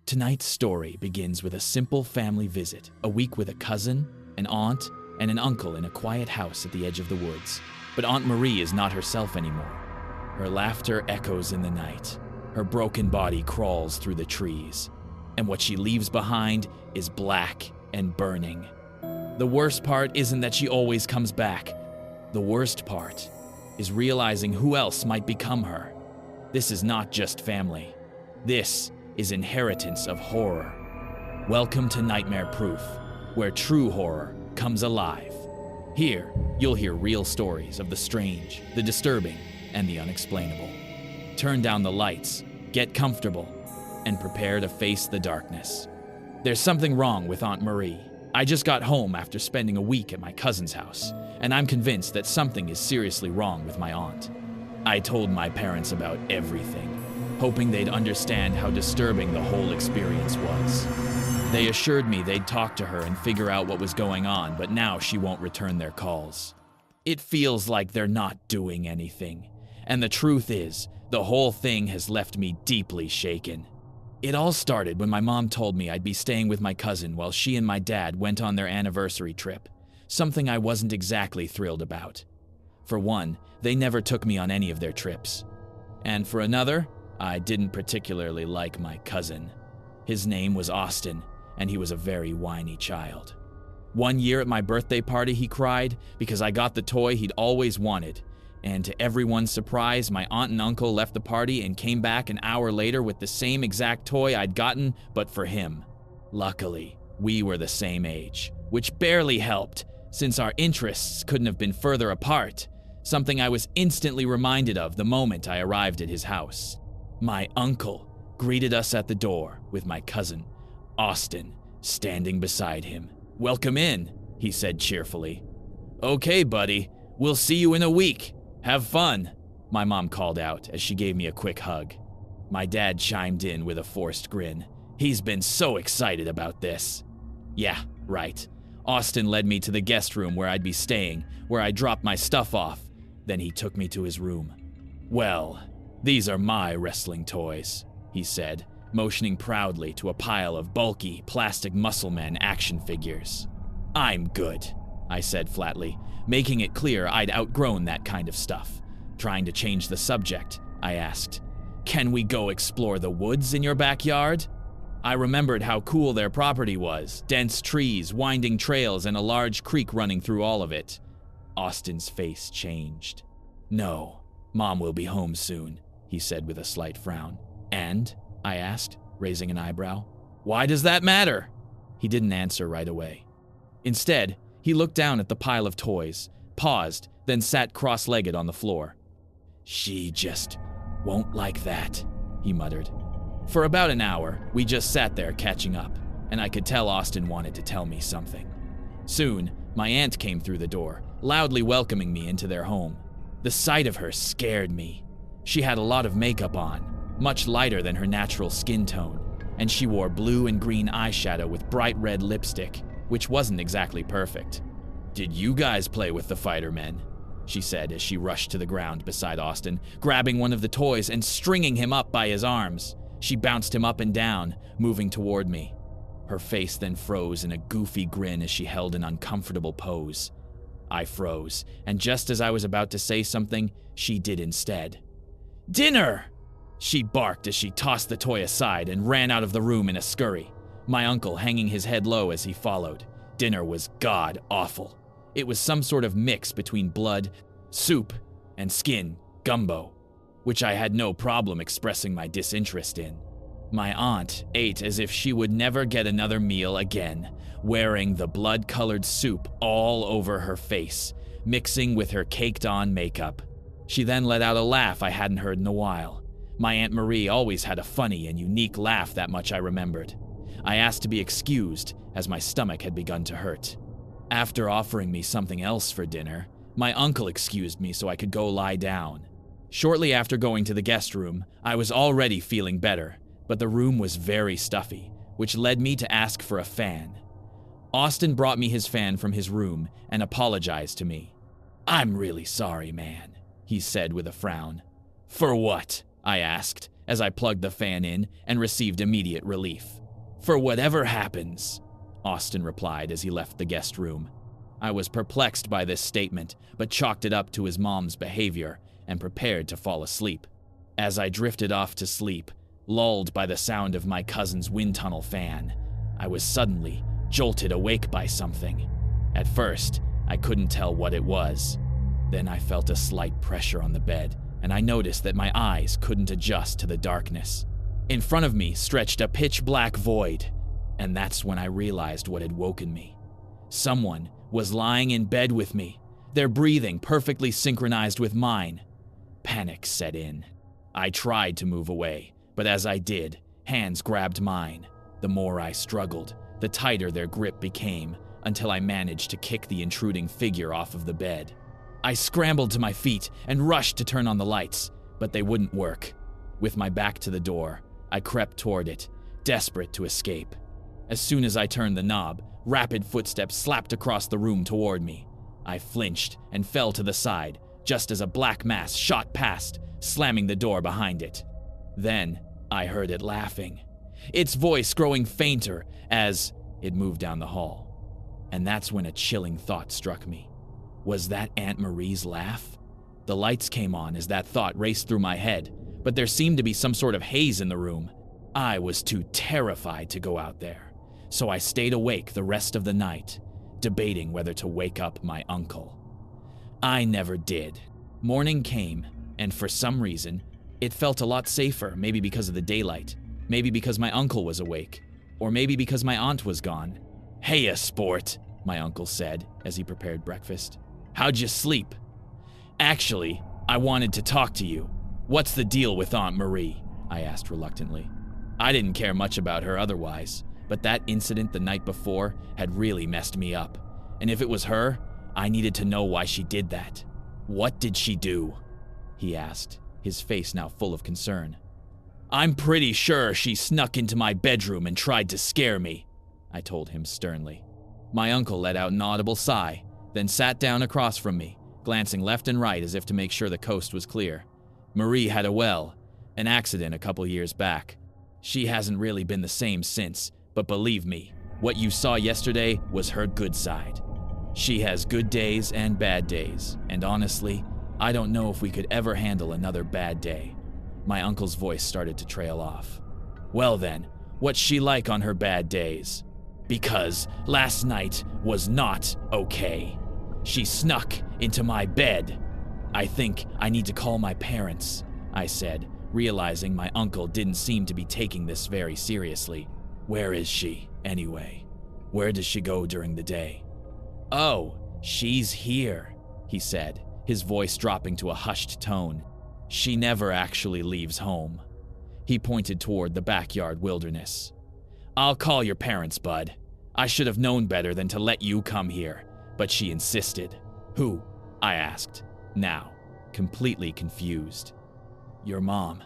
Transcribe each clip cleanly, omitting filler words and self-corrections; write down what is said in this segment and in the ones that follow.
Tonight's story begins with a simple family visit, a week with a cousin, an aunt, and an uncle in a quiet house at the edge of the woods. But Aunt Marie is not herself anymore. Her laughter echoes in the night. Her broken body crawls through the trees. And what she leaves behind is black and burning. The worst part isn't that she always comes back. The worst part is realizing who else might become her. This is not just family. This is inheritance of horror. Welcome to Nightmare Proof, where true horror comes alive. Here, you'll hear real stories of the strange, the disturbing, and the unexplainable. Turn down the lights, get comfortable, and prepare to face the darkness. There's something wrong with Aunt Marie. I just got home after spending a week at my cousin's house, and I'm convinced that something is seriously wrong with my aunt. I told my parents about everything, hoping they'd understand how disturbing the whole experience was. They assured me they'd talk to her and figure out what was going on, but now she won't return their calls. It feels like they're not doing anything, and the truth is, the whole thing has left me deeply shaken. It all started when my mom told me I'd be staying with my cousin while she and my dad went on their anniversary trip, something I wasn't exactly thrilled about. For one, they never took me on any of their trips. And for another, I didn't particularly like my cousin. His name was Austin, and he was a very whiny child. One year at my birthday party, he cried because I got the toy he'd always wanted. And to everyone's surprise, my aunt and uncle left the party and came back an hour later with the same exact toy I'd gotten, but for him. Luckily, we were the same age, which barely helped, since our interests couldn't have been further apart, something I was instantly reminded of the moment I arrived at his house. My uncle greeted us at the door with my cousin, Austin, standing beside him. "Welcome in," he said cheerfully. "Okay, buddy, we'll see you in a week. Have fun," my mom called out as she gave me a quick hug. My dad chimed in with a forced grin. He's been so excited about this. Yeah, right. Austin led me to the guest room where I'd be staying, where I dropped my stuff off. Then he took me to his room. "Well, these are my wrestling toys," he said, motioning proudly to a pile of bulky, plastic muscle men action figures. "I'm good," I said flatly, making it clear I'd outgrown that kind of stuff. Trying to change the subject, I asked, "Can we go explore the woods in your backyard?" I remembered how cool their property was, dense trees, winding trails, and a large creek running through all of it. Austin's face changed. "No, Mom will be home soon," he said with a slight frown. "And?" I asked, raising an eyebrow. "Why does that matter?" He didn't answer right away. Instead, he looked down at the pile of toys, paused, then sat cross-legged on the floor. "She just won't like that," he muttered. For about an hour, we just sat there catching up, and I could tell Austin wanted to tell me something. Soon, my aunt came through the door, loudly welcoming me into their home. The sight of her scared me. She had a lot of makeup on, much lighter than her natural skin tone, and she wore blue and green eyeshadow with bright red lipstick, which wasn't exactly perfect. "Did you guys play with the fighter men?" she said as she rushed to the ground beside Austin, grabbing one of the toys and stringing him up by his arms. She bounced him up and down, moving toward me. Her face then froze in a goofy grin as she held an uncomfortable pose. I froze, and just as I was about to say something, she did instead. "Dinner!" she barked as she tossed the toy aside and ran out of the room in a scurry, my uncle hanging his head low as he followed. Dinner was god-awful. It was some sort of mix between blood, soup, and skin, gumbo, which I had no problem expressing my disinterest in. My aunt ate as if she would never get another meal again, wearing the blood-colored soup all over her face, mixing with her caked-on makeup. She then let out a laugh I hadn't heard in a while. My Aunt Marie always had a funny and unique laugh, that much I remembered. I asked to be excused, as my stomach had begun to hurt. After offering me something else for dinner, my uncle excused me so I could go lie down. Shortly after going to the guest room, I was already feeling better, but the room was very stuffy, which led me to ask for a fan. Austin brought me his fan from his room and apologized to me. "I'm really sorry, man," he said with a frown. "For what?" I asked, as I plugged the fan in and received immediate relief. For whatever happens, Austin replied as he left the guest room. I was perplexed by this statement, but chalked it up to his mom's behavior and prepared to fall asleep. As I drifted off to sleep, lulled by the sound of my cousin's wind tunnel fan, I was suddenly jolted awake by something. At first, I couldn't tell what it was. Then I felt a slight pressure on the bed, and I noticed that my eyes couldn't adjust to the darkness. In front of me stretched a pitch-black void, and that's when I realized what had woken me. Someone was lying in bed with me, their breathing perfectly synchronized with mine. Panic set in. I tried to move away, but as I did, hands grabbed mine. The more I struggled, the tighter their grip became, until I managed to kick the intruding figure off of the bed. I scrambled to my feet and rushed to turn on the lights, but they wouldn't work. With my back to the door, I crept toward it, desperate to escape. As soon as I turned the knob, rapid footsteps slapped across the room toward me. I flinched and fell to the side, just as a black mass shot past, slamming the door behind it. Then, I heard it laughing, its voice growing fainter as it moved down the hall. And that's when a chilling thought struck me. Was that Aunt Marie's laugh? The lights came on as that thought raced through my head, but there seemed to be some sort of haze in the room. I was too terrified to go out there. So I stayed awake the rest of the night, debating whether to wake up my uncle. I never did. Morning came, and for some reason, it felt a lot safer, maybe because of the daylight, maybe because my uncle was awake, or maybe because my aunt was gone. "Heya, sport," my uncle said as he prepared breakfast. "How'd you sleep?" "Actually, I wanted to talk to you. What's the deal with Aunt Marie?" I asked reluctantly. I didn't care much about her otherwise, but that incident the night before had really messed me up. And if it was her, I needed to know why she did that. "What did she do?" he asked, his face now full of concern. "I'm pretty sure she snuck into my bedroom and tried to scare me," I told him sternly. My uncle let out an audible sigh, then sat down across from me, glancing left and right as if to make sure the coast was clear. "Marie had an accident a couple years back. She hasn't really been the same since, but believe me, what you saw yesterday was her good side. She has good days and bad days, and honestly, I don't know if we could ever handle another bad day." My uncle's voice started to trail off. "Well then, what's she like on her bad days? Because last night was not okay. She snuck into my bed. I think I need to call my parents," I said, realizing my uncle didn't seem to be taking this very seriously. "Where is she, anyway? Where does she go during the day?" "Oh, she's here," he said, his voice dropping to a hushed tone. "She never actually leaves home." He pointed toward the backyard wilderness. "I'll call your parents, bud. I should have known better than to let you come here, but she insisted." "Who?" I asked, now completely confused. "Your mom."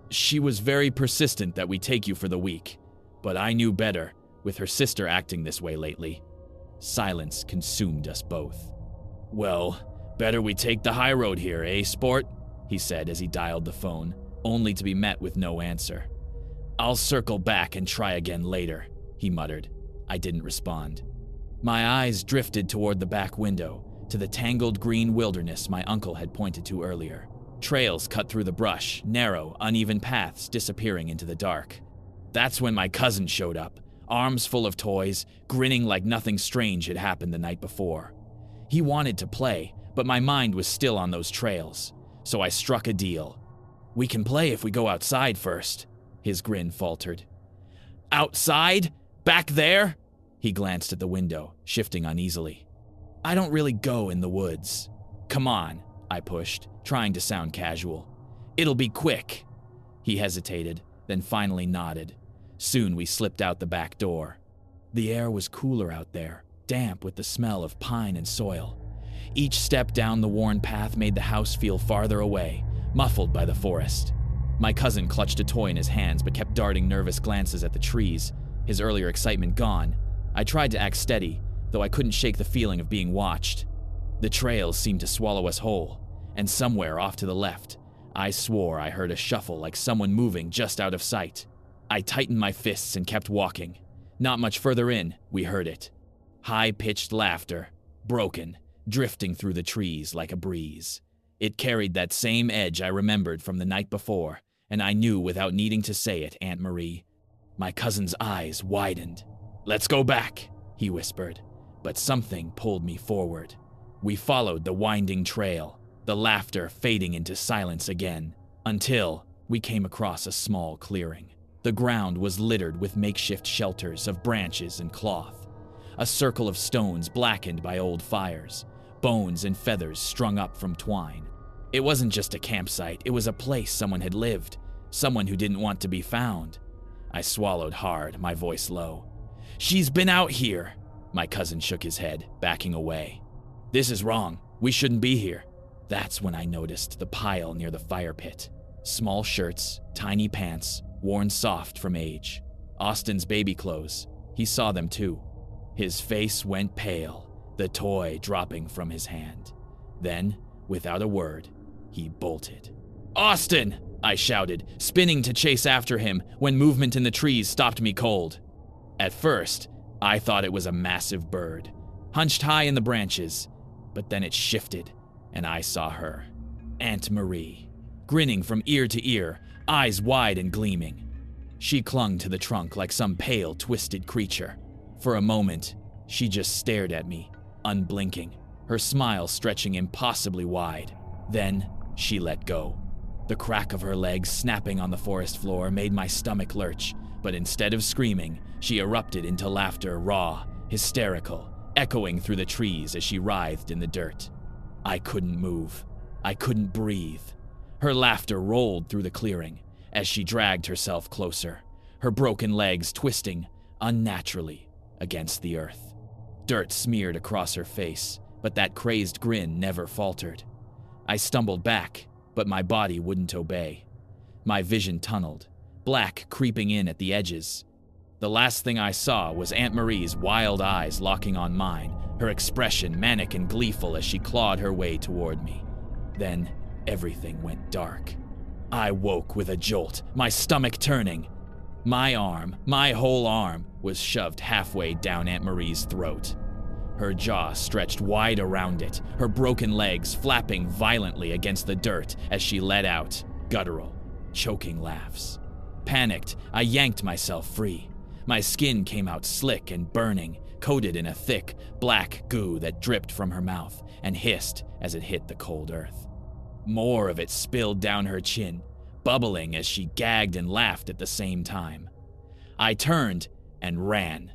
She was very persistent that we take you for the week, but I knew better, with her sister acting this way lately." Silence consumed us both. "Well, better we take the high road here, eh, sport?" he said as he dialed the phone, only to be met with no answer. "I'll circle back and try again later," he muttered. I didn't respond. My eyes drifted toward the back window, to the tangled green wilderness my uncle had pointed to earlier. Trails cut through the brush, narrow, uneven paths disappearing into the dark. That's when my cousin showed up, arms full of toys, grinning like nothing strange had happened the night before. He wanted to play, but my mind was still on those trails, so I struck a deal. "We can play if we go outside first," his grin faltered. "Outside? Back there?" He glanced at the window, shifting uneasily. "I don't really go in the woods." "Come on," I pushed, trying to sound casual. "It'll be quick." He hesitated, then finally nodded. Soon we slipped out the back door. The air was cooler out there, damp with the smell of pine and soil. Each step down the worn path made the house feel farther away, muffled by the forest. My cousin clutched a toy in his hands but kept darting nervous glances at the trees, his earlier excitement gone. I tried to act steady, though I couldn't shake the feeling of being watched. The trails seemed to swallow us whole, and somewhere off to the left, I swore I heard a shuffle like someone moving just out of sight. I tightened my fists and kept walking. Not much further in, we heard it. High-pitched laughter, broken, drifting through the trees like a breeze. It carried that same edge I remembered from the night before, and I knew without needing to say it, Aunt Marie. My cousin's eyes widened. "Let's go back," he whispered, but something pulled me forward. We followed the winding trail, the laughter fading into silence again, until we came across a small clearing. The ground was littered with makeshift shelters of branches and cloth, a circle of stones blackened by old fires, bones and feathers strung up from twine. It wasn't just a campsite, it was a place someone had lived, someone who didn't want to be found. I swallowed hard, my voice low. "She's been out here." My cousin shook his head, backing away. "This is wrong. We shouldn't be here." That's when I noticed the pile near the fire pit. Small shirts, tiny pants, worn soft from age. Austin's baby clothes. He saw them too. His face went pale, the toy dropping from his hand. Then, without a word, he bolted. "Austin!" I shouted, spinning to chase after him when movement in the trees stopped me cold. At first, I thought it was a massive bird, hunched high in the branches, but then it shifted, and I saw her. Aunt Marie, grinning from ear to ear, eyes wide and gleaming. She clung to the trunk like some pale, twisted creature. For a moment, she just stared at me, unblinking, her smile stretching impossibly wide. Then, she let go. The crack of her legs snapping on the forest floor made my stomach lurch, but instead of screaming, she erupted into laughter, raw, hysterical, echoing through the trees as she writhed in the dirt. I couldn't move. I couldn't breathe. Her laughter rolled through the clearing as she dragged herself closer, her broken legs twisting unnaturally against the earth. Dirt smeared across her face, but that crazed grin never faltered. I stumbled back, but my body wouldn't obey. My vision tunneled, black creeping in at the edges. The last thing I saw was Aunt Marie's wild eyes locking on mine, her expression manic and gleeful as she clawed her way toward me. Then, everything went dark. I woke with a jolt, my stomach turning. My arm, my whole arm, was shoved halfway down Aunt Marie's throat. Her jaw stretched wide around it, her broken legs flapping violently against the dirt as she let out guttural, choking laughs. Panicked, I yanked myself free. My skin came out slick and burning, coated in a thick, black goo that dripped from her mouth and hissed as it hit the cold earth. More of it spilled down her chin, bubbling as she gagged and laughed at the same time. I turned and ran.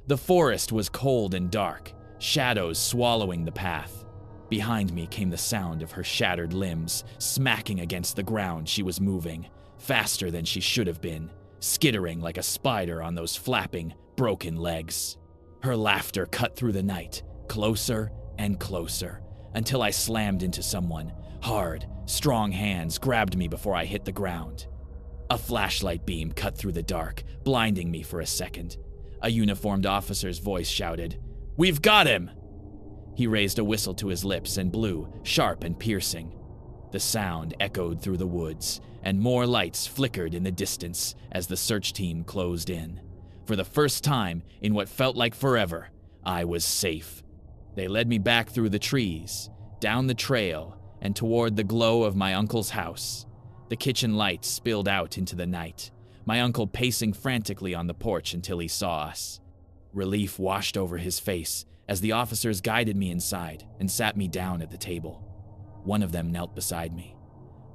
The forest was cold and dark, shadows swallowing the path. Behind me came the sound of her shattered limbs smacking against the ground she was moving, faster than she should have been, skittering like a spider on those flapping, broken legs. Her laughter cut through the night, closer and closer, until I slammed into someone. Hard, strong hands grabbed me before I hit the ground. A flashlight beam cut through the dark, blinding me for a second. A uniformed officer's voice shouted, "We've got him!" He raised a whistle to his lips and blew, sharp and piercing. The sound echoed through the woods, and more lights flickered in the distance as the search team closed in. For the first time in what felt like forever, I was safe. They led me back through the trees, down the trail, and toward the glow of my uncle's house. The kitchen lights spilled out into the night, my uncle pacing frantically on the porch until he saw us. Relief washed over his face as the officers guided me inside and sat me down at the table. One of them knelt beside me.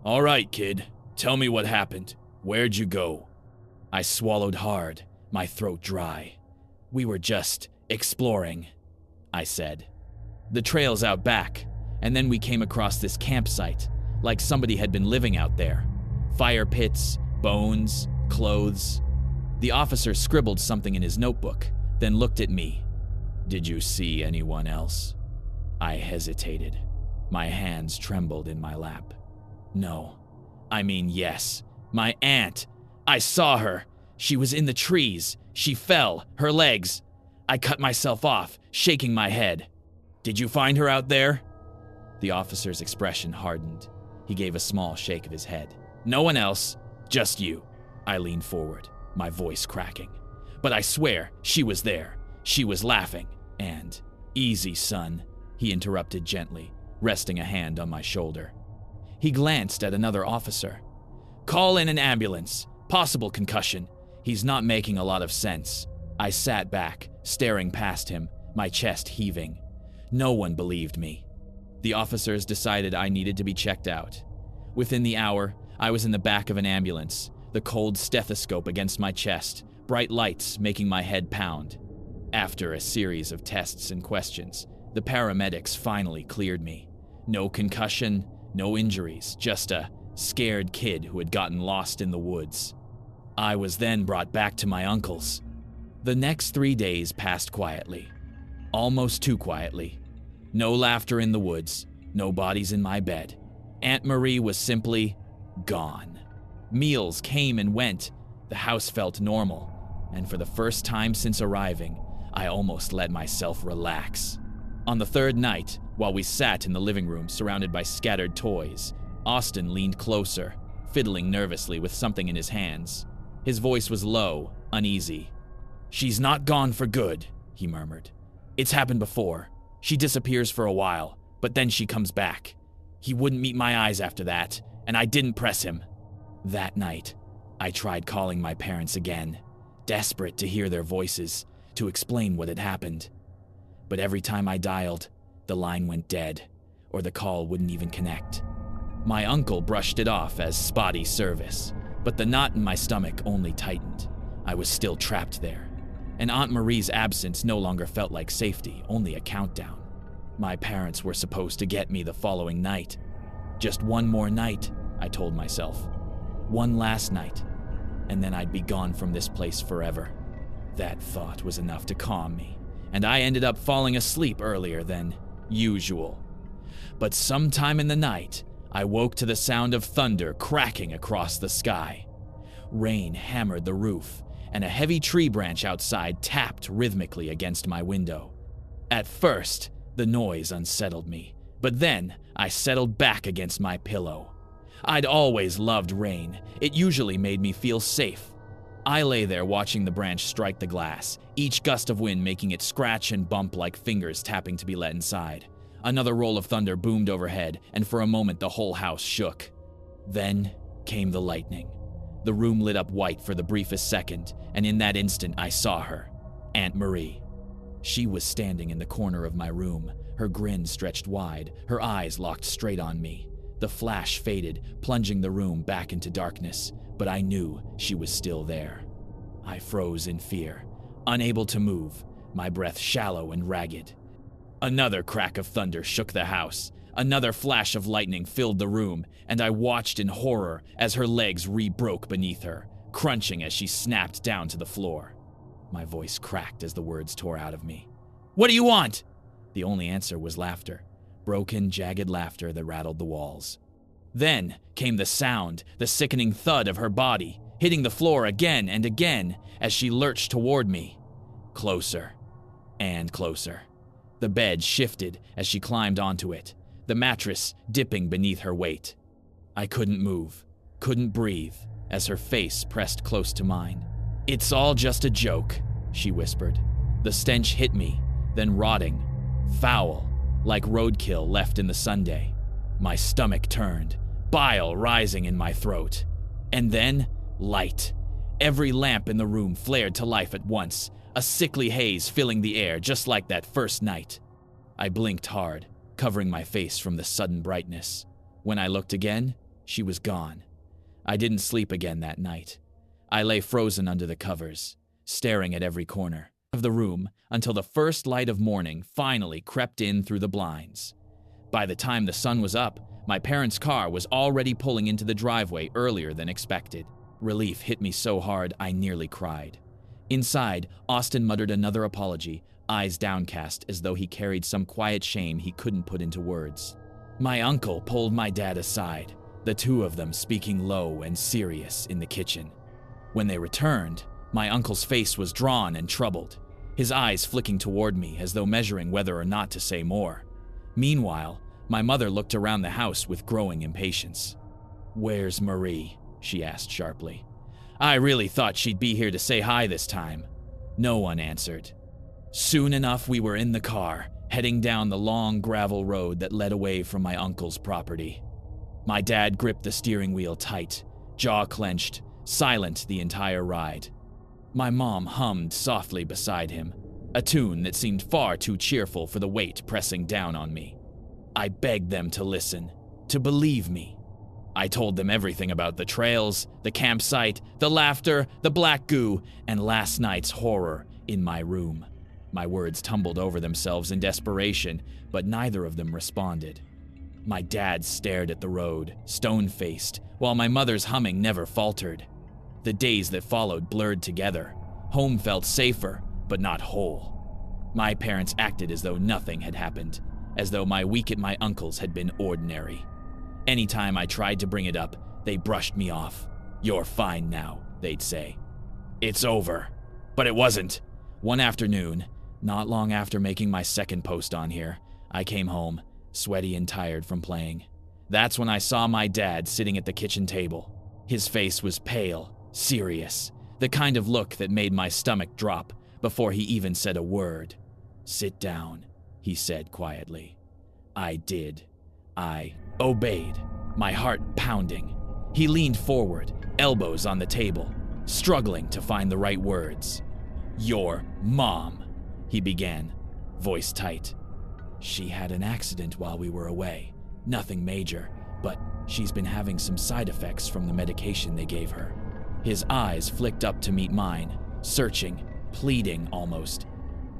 "All right, kid, tell me what happened. Where'd you go?" I swallowed hard, my throat dry. "We were just exploring," I said. "The trail's out back, and then we came across this campsite, like somebody had been living out there. Fire pits, bones, clothes." The officer scribbled something in his notebook, then looked at me. "Did you see anyone else?" I hesitated. My hands trembled in my lap. "No. I mean, yes. My aunt. I saw her. She was in the trees. She fell, her legs. I cut myself off, shaking my head. Did you find her out there?" The officer's expression hardened. He gave a small shake of his head. "No one else, just you." I leaned forward. my voice cracking. But I swear, she was there. She was laughing. And, easy, son, he interrupted gently, resting a hand on my shoulder. He glanced at another officer. Call in an ambulance. Possible concussion. He's not making a lot of sense. I sat back, staring past him, my chest heaving. No one believed me. The officers decided I needed to be checked out. Within the hour, I was in the back of an ambulance, the cold stethoscope against my chest, bright lights making my head pound. After a series of tests and questions, the paramedics finally cleared me. No concussion, no injuries, just a scared kid who had gotten lost in the woods. I was then brought back to my uncle's. The next 3 days passed quietly. Almost too quietly. No laughter in the woods, no bodies in my bed. Aunt Marie was simply gone. Meals came and went. The house felt normal. And for the first time since arriving, I almost let myself relax. On the third night, while we sat in the living room surrounded by scattered toys, Austin leaned closer, fiddling nervously with something in his hands. His voice was low, uneasy. She's not gone for good, he murmured. It's happened before. She disappears for a while, but then she comes back. He wouldn't meet my eyes after that, and I didn't press him. That night, I tried calling my parents again, desperate to hear their voices, to explain what had happened. But every time I dialed, the line went dead, or the call wouldn't even connect. My uncle brushed it off as spotty service, but the knot in my stomach only tightened. I was still trapped there, and Aunt Marie's absence no longer felt like safety, only a countdown. My parents were supposed to get me the following night. Just one more night, I told myself. One last night, and then I'd be gone from this place forever. That thought was enough to calm me, and I ended up falling asleep earlier than usual. But sometime in the night, I woke to the sound of thunder cracking across the sky. Rain hammered the roof, and a heavy tree branch outside tapped rhythmically against my window. At first, the noise unsettled me, but then I settled back against my pillow. I'd always loved rain. It usually made me feel safe. I lay there watching the branch strike the glass, each gust of wind making it scratch and bump like fingers tapping to be let inside. Another roll of thunder boomed overhead, and for a moment the whole house shook. Then came the lightning. The room lit up white for the briefest second, and in that instant I saw her, Aunt Marie. She was standing in the corner of my room, her grin stretched wide, her eyes locked straight on me. The flash faded, plunging the room back into darkness, but I knew she was still there. I froze in fear, unable to move, my breath shallow and ragged. Another crack of thunder shook the house. Another flash of lightning filled the room, and I watched in horror as her legs re-broke beneath her, crunching as she snapped down to the floor. My voice cracked as the words tore out of me. "What do you want?" The only answer was laughter, broken, jagged laughter that rattled the walls. Then came the sound, the sickening thud of her body, hitting the floor again and again as she lurched toward me. Closer and closer. The bed shifted as she climbed onto it, the mattress dipping beneath her weight. I couldn't move, couldn't breathe, as her face pressed close to mine. "It's all just a joke," she whispered. The stench hit me, then rotting, foul, like roadkill left in the Sunday. My stomach turned, bile rising in my throat. And then, light. Every lamp in the room flared to life at once, a sickly haze filling the air just like that first night. I blinked hard, covering my face from the sudden brightness. When I looked again, she was gone. I didn't sleep again that night. I lay frozen under the covers, staring at every corner of the room until the first light of morning finally crept in through the blinds. By the time the sun was up, my parents' car was already pulling into the driveway earlier than expected. Relief hit me so hard I nearly cried. Inside, Austin muttered another apology, eyes downcast as though he carried some quiet shame he couldn't put into words. My uncle pulled my dad aside, the two of them speaking low and serious in the kitchen. When they returned, my uncle's face was drawn and troubled, his eyes flicking toward me as though measuring whether or not to say more. Meanwhile, my mother looked around the house with growing impatience. "Where's Marie?" she asked sharply. I really thought she'd be here to say hi this time." No one answered. Soon enough, we were in the car, heading down the long gravel road that led away from my uncle's property. My dad gripped the steering wheel tight, jaw clenched, silent the entire ride. My mom hummed softly beside him, a tune that seemed far too cheerful for the weight pressing down on me. I begged them to listen, to believe me. I told them everything about the trails, the campsite, the laughter, the black goo, and last night's horror in my room. My words tumbled over themselves in desperation, but neither of them responded. My dad stared at the road, stone-faced, while my mother's humming never faltered. The days that followed blurred together. Home felt safer, but not whole. My parents acted as though nothing had happened, as though my week at my uncle's had been ordinary. Anytime I tried to bring it up, they brushed me off. "You're fine now," they'd say. "It's over." But it wasn't. One afternoon, not long after making my second post on here, I came home, sweaty and tired from playing. That's when I saw my dad sitting at the kitchen table. His face was pale, serious, the kind of look that made my stomach drop before he even said a word. "Sit down," he said quietly. I did. I obeyed, my heart pounding. He leaned forward, elbows on the table, struggling to find the right words. "Your mom," he began, voice tight. "She had an accident while we were away. Nothing major, but she's been having some side effects from the medication they gave her." His eyes flicked up to meet mine, searching, pleading almost,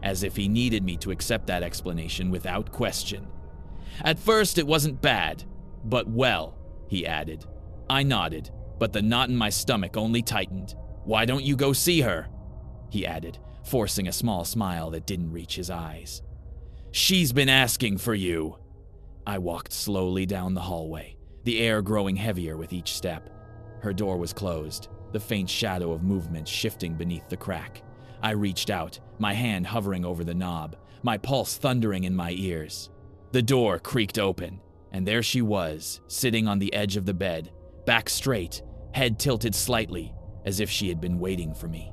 as if he needed me to accept that explanation without question. "At first it wasn't bad, but well," he added. I nodded, but the knot in my stomach only tightened. "Why don't you go see her?" he added, forcing a small smile that didn't reach his eyes. "She's been asking for you." I walked slowly down the hallway, the air growing heavier with each step. Her door was closed, the faint shadow of movement shifting beneath the crack. I reached out, my hand hovering over the knob, my pulse thundering in my ears. The door creaked open, and there she was, sitting on the edge of the bed, back straight, head tilted slightly, as if she had been waiting for me.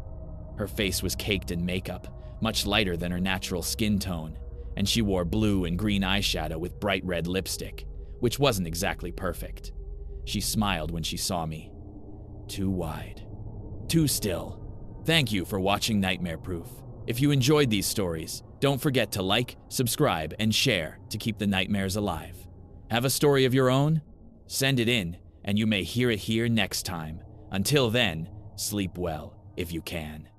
Her face was caked in makeup, much lighter than her natural skin tone, and she wore blue and green eyeshadow with bright red lipstick, which wasn't exactly perfect. She smiled when she saw me. Too wide. Too still. Thank you for watching Nightmare Proof. If you enjoyed these stories, don't forget to like, subscribe, and share to keep the nightmares alive. Have a story of your own? Send it in, and you may hear it here next time. Until then, sleep well if you can.